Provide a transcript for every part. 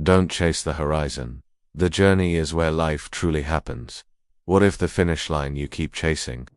Don't chase the horizon. The journey is where life truly happens. What if the finish line you keep chasing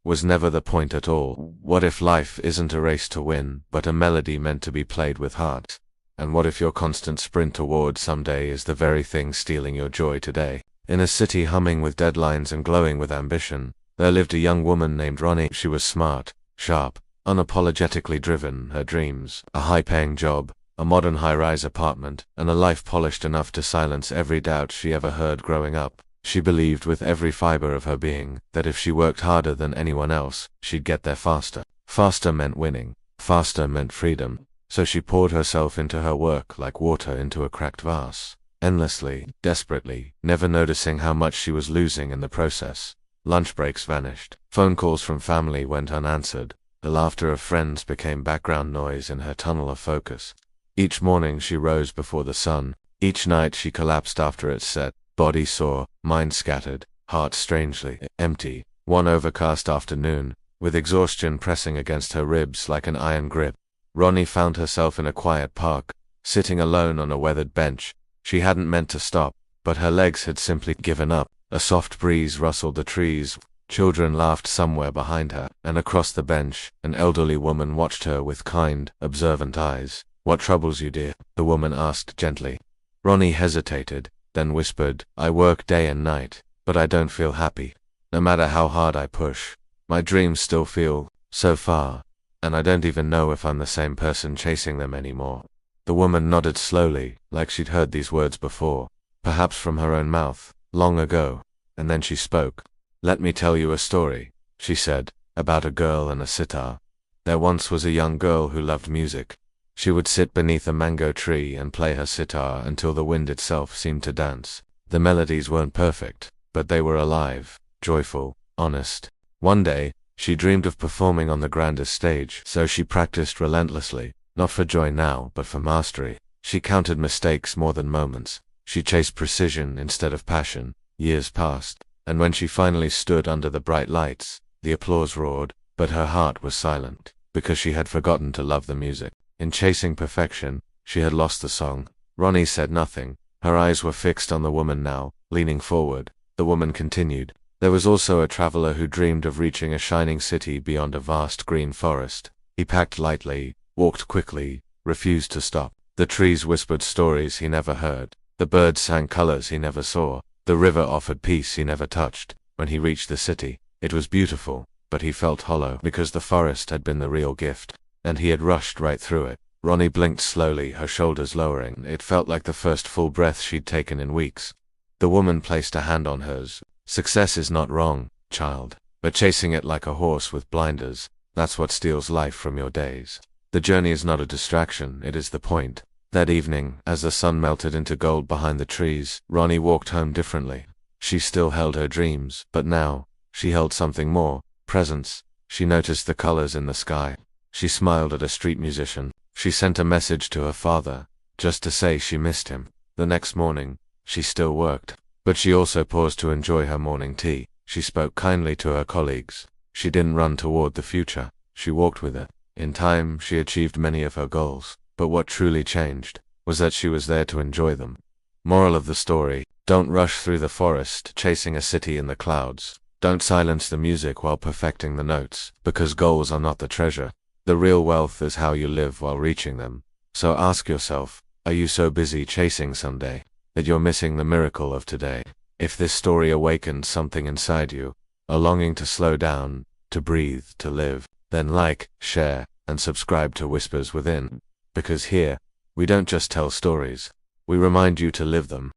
was never the point at all? What if life isn't a race to win, but a melody meant to be played with heart? And what if your constant sprint toward someday is the very thing stealing your joy today? In a city humming with deadlines and glowing with ambition, there lived a young woman named Ronnie. She was smart, sharp, unapologetically driven. Her dreams, a high-paying job, a modern high-rise apartment, and a life polished enough to silence every doubt she ever heard growing up. She believed with every fiber of her being that if she worked harder than anyone else, she'd get there faster. Faster meant winning. Faster meant freedom. So she poured herself into her work like water into a cracked vase. Endlessly, desperately, never noticing how much she was losing in the process. Lunch breaks vanished. Phone calls from family went unanswered. The laughter of friends became background noise in her tunnel of focus. Each morning she rose before the sun. Each night she collapsed after it set. Body sore, mind scattered, heart strangely empty. One overcast afternoon, with exhaustion pressing against her ribs like an iron grip, Ronnie found herself in a quiet park, sitting alone on a weathered bench. She hadn't meant to stop, but her legs had simply given up. A soft breeze rustled the trees. Children laughed somewhere behind her, and across the bench, an elderly woman watched her with kind, observant eyes. "What troubles you, dear?" the woman asked gently. Ronnie hesitated, then whispered, "I work day and night, but I don't feel happy. No matter how hard I push, my dreams still feel so far, and I don't even know if I'm the same person chasing them anymore." The woman nodded slowly, like she'd heard these words before, perhaps from her own mouth, long ago, and then she spoke. "Let me tell you a story," she said, "about a girl and a sitar. There once was a young girl who loved music. She would sit beneath a mango tree and play her sitar until the wind itself seemed to dance. The melodies weren't perfect, but they were alive, joyful, honest. One day, she dreamed of performing on the grandest stage, so she practiced relentlessly, not for joy now, but for mastery. She counted mistakes more than moments. She chased precision instead of passion. Years passed, and when she finally stood under the bright lights, the applause roared, but her heart was silent, because she had forgotten to love the music. In chasing perfection, she had lost the song. Ronnie said nothing. Her eyes were fixed on the woman now, leaning forward. The woman continued. "There was also a traveler who dreamed of reaching a shining city beyond a vast green forest. He packed lightly, walked quickly, refused to stop. The trees whispered stories he never heard. The birds sang colors he never saw. The river offered peace he never touched. When he reached the city, it was beautiful, but he felt hollow because the forest had been the real gift, and he had rushed right through it." Ronnie blinked slowly, her shoulders lowering. It felt like the first full breath she'd taken in weeks. The woman placed a hand on hers. "Success is not wrong, child, but chasing it like a horse with blinders, that's what steals life from your days. The journey is not a distraction, it is the point." That evening, as the sun melted into gold behind the trees, Ronnie walked home differently. She still held her dreams, but now, she held something more, presence. She noticed the colors in the sky. She smiled at a street musician. She sent a message to her father, just to say she missed him. The next morning, she still worked, but she also paused to enjoy her morning tea. She spoke kindly to her colleagues. She didn't run toward the future, she walked with it. In time, she achieved many of her goals, but what truly changed was that she was there to enjoy them. Moral of the story: don't rush through the forest chasing a city in the clouds. Don't silence the music while perfecting the notes, because goals are not the treasure. The real wealth is how you live while reaching them. So ask yourself, are you so busy chasing someday that you're missing the miracle of today? If this story awakened something inside you, a longing to slow down, to breathe, to live, then like, share, and subscribe to Whispers Within. Because here, we don't just tell stories, we remind you to live them.